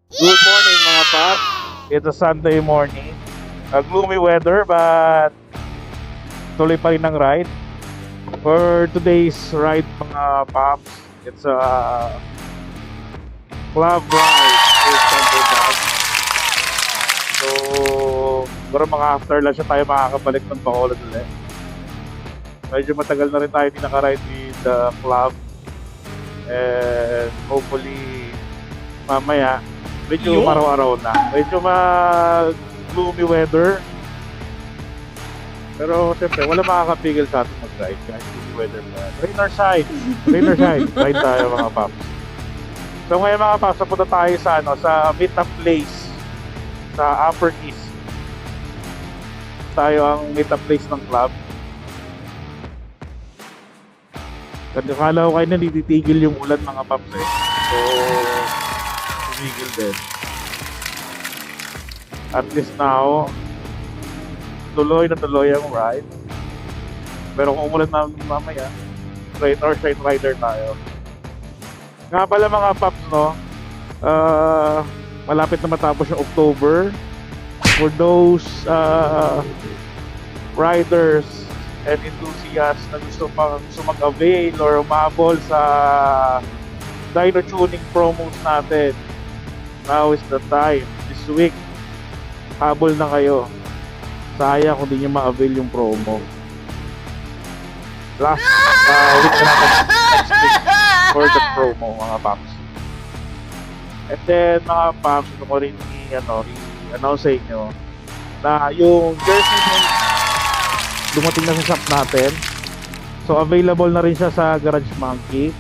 Good morning mga paps. It's a Sunday morning. Gloomy weather but tuloy pa rin ang ride. For today's ride mga paps, it's a club ride with Thunder Dogs. So, siguro mga after lunch na tayo makakabalik ng Bacolod ulit. Medyo matagal na rin tayo hindi nakaride with the club. And hopefully mamaya medyo araw-araw na. Medyo gloomy weather. Pero siyempre, wala makakapigil sa atin mag-ride kahit gloomy weather pa. Rain or shine. Rain or shine. Ride tayo mga paps. So ngayon mga paps, punta tayo sa sa meet-up place sa Upper East. Tayo ang meet-up place ng club. Kasi kala ko kayo na nititigil yung ulan mga paps eh. So, tumigil din. At least now, tuloy na tuloy ang ride. Pero kung umulan na mamaya, rain or shine rider tayo. Nga pala mga paps, no? Malapit na matapos yung October. For those riders and enthusiasts na gusto mag-avail or umabol sa dyno tuning promos natin, now is the time. This week, habol na kayo. Sayang kung di nyo ma-avail yung promo. Last week na natin next week for the promo mga paps. And then mga paps, gusto ko rin i-announce sa inyo na yung jersey made dumating na sa shop natin. So available na rin siya sa Garage Monkey.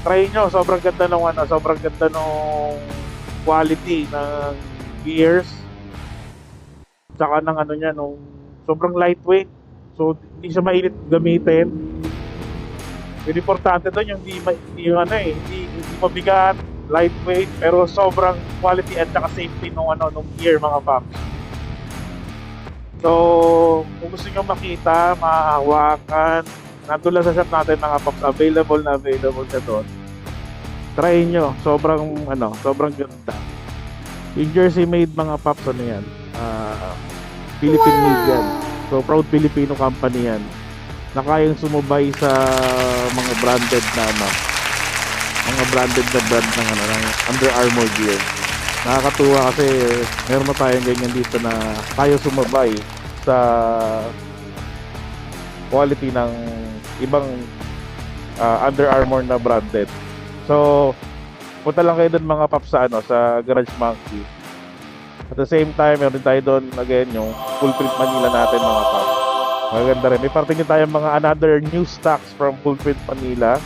Try nyo, sobrang ganda nung quality ng gears. Tsaka ng nung sobrang lightweight. So hindi siya mainit gamitin. Yung importante doon yung hindi mabigat, lightweight, pero sobrang quality at saka safety nung gear mga paps. So kung gusto nyo makita, mahahawakan, nandun lang sa shop natin mga paps, available siya doon. Try nyo, sobrang ganda. Yung jersey made mga paps, yan, Philippine made yan. So proud Filipino company yan, na kayang sumubay sa mga branded brand ng Under Armour gear. Nakakatuwa kasi meron na tayong ganyan dito na tayo sumabay sa quality ng ibang Under Armour na branded. So punta lang kayo doon mga paps sa Garage Monkey. At the same time, meron tayo doon again yung Full Print Manila natin mga paps. Maganda rin. May parating tayo mga another new stocks from Full Print Manila.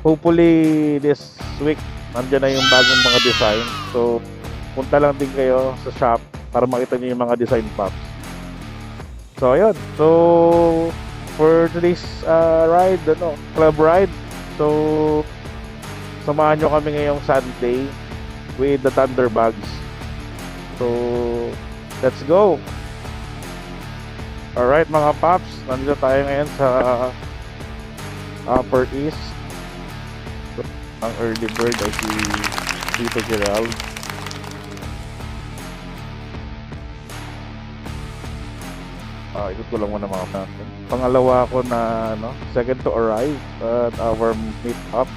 Hopefully this week nandiyan na yung bagong mga design. So punta lang din kayo sa shop para makita niyo yung mga design paps. So ayun. So for today's ride, club ride. So samahan nyo kami ngayong Sunday with the Thunderbugs. So let's go. Alright mga paps, nandito tayo ngayon sa Upper East. Ang early bird ay si Tito Gerald. Ikot ko lang muna mga paps. Pangalawa ko na second to arrive at our meet up.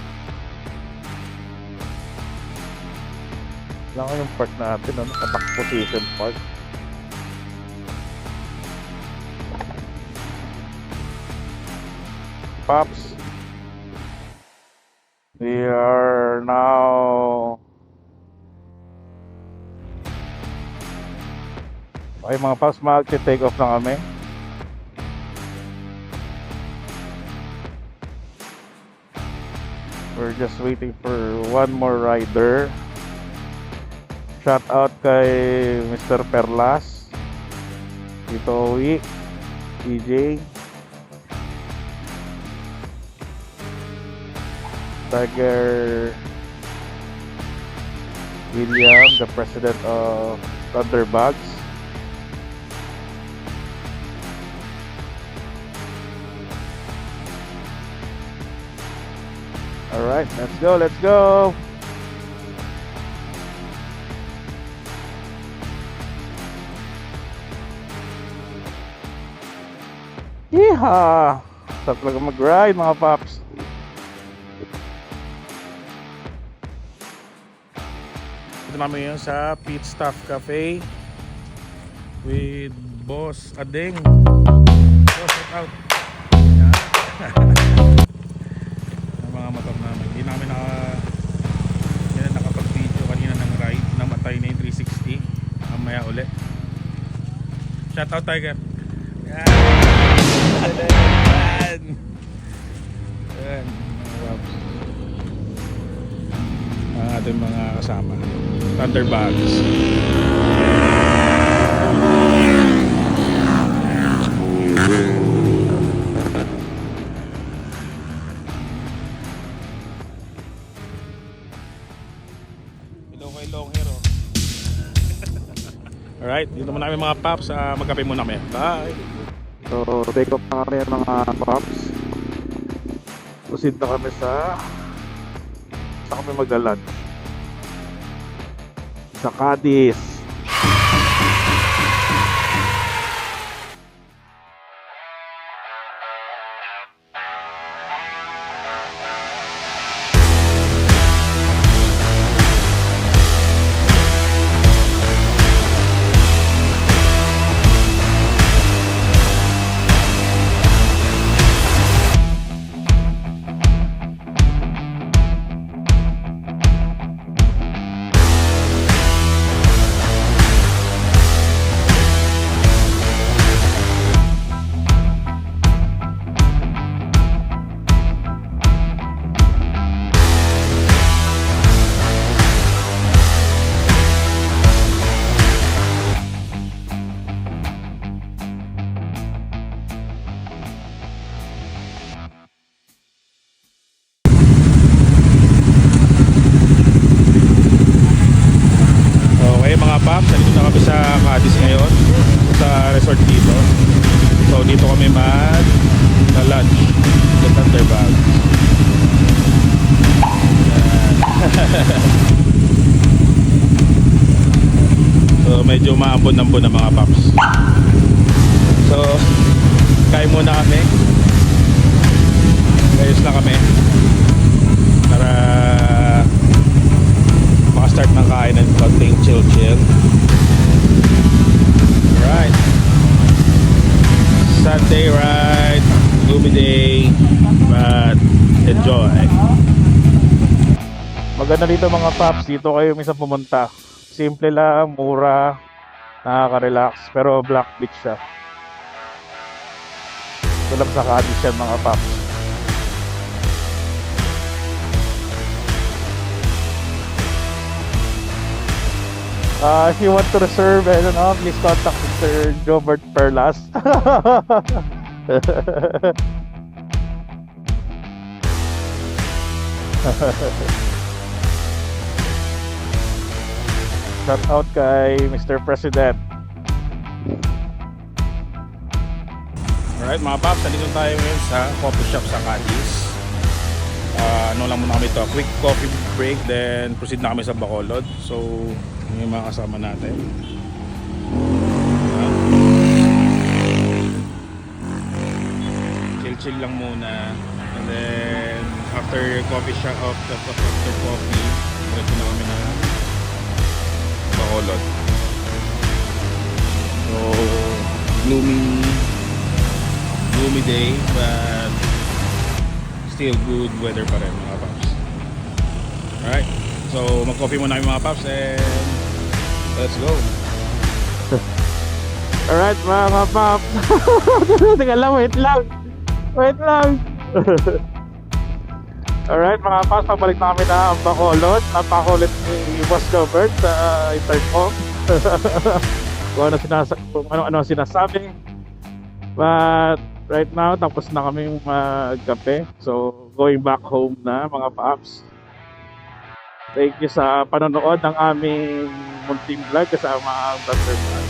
Lang yung park natin, attack position park. Paps, we are now mga paps, mag-take off na kami. We're just waiting for one more rider. Shout out kay Mr. Perlas, Tito Owi, TJ, Tiger William, the president of Thunderbugs. Alright, let's go. Yeehaw! Sarap talaga mag-ride mga paps. Ito namin yun sa Pit Stop Cafe with Boss Adeng. Boss, shout out. Yan. Ang mga motor namin. Hindi namin nakapag-video kanina ng ride. Namatay na yung 360. Mamaya ulit. Shout out, Tiger. Yan. Yan. Yan. Ang ating mga kasama. Thunderbags. Long hair, oh. Alright, dito muna kami mga paps. Magkape muna kami. Bye. So, take off na kami mga paps. Proceed na kami sa kami magla-lunch sa Cadiz. Paps, nandito na kami sa Cadiz ngayon sa resort dito. So dito kami lunch sa Thunderbag. So medyo maambon-ambon ng mga paps. So kain muna kami. Ayos na kami para start ng kainan, konting chill. Right, Sunday ride, gloomy day, but enjoy. Maganda dito mga paps, dito kayo minsan pumunta. Simple lang, mura, nakaka-relax, pero Black Beach siya. Ito lang sa Cadiz yan mga paps. If you want to reserve, I don't know, please contact Mr. Jobert Perlas. Shout out kay Mr. President. Alright mga paps, nandito tayo ngayon sa coffee shop sa Cadiz. Ano lang muna kami ito, quick coffee break, then proceed na kami sa Bacolod. So yung mga kasama natin, chill lang muna, and then after coffee shop, after coffee, diretso na kami na Bacolod. So gloomy day, but still good weather pa rin mga paps. Alright, so mag-coffee muna kami mga paps and let's go. Alright mga paps. Teka lang, wait lang. Alright mga paps, pabalik na kami na ang Bacolod. Napakulit ni Boss Jobert sa intercom. Kung ano sinasabi. But right now, tapos na kami magkape. So going back home na mga paps. Thank you sa panonood ng aming munting vlog kasama ang Thunderbag.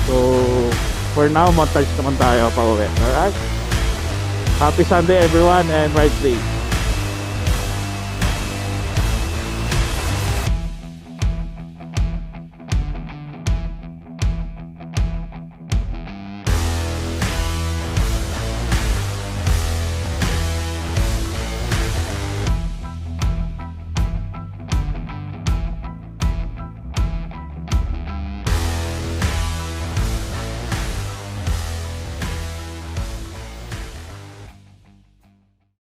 So for now, montage naman tayo pa uwi. Alright? Happy Sunday everyone and ride safe.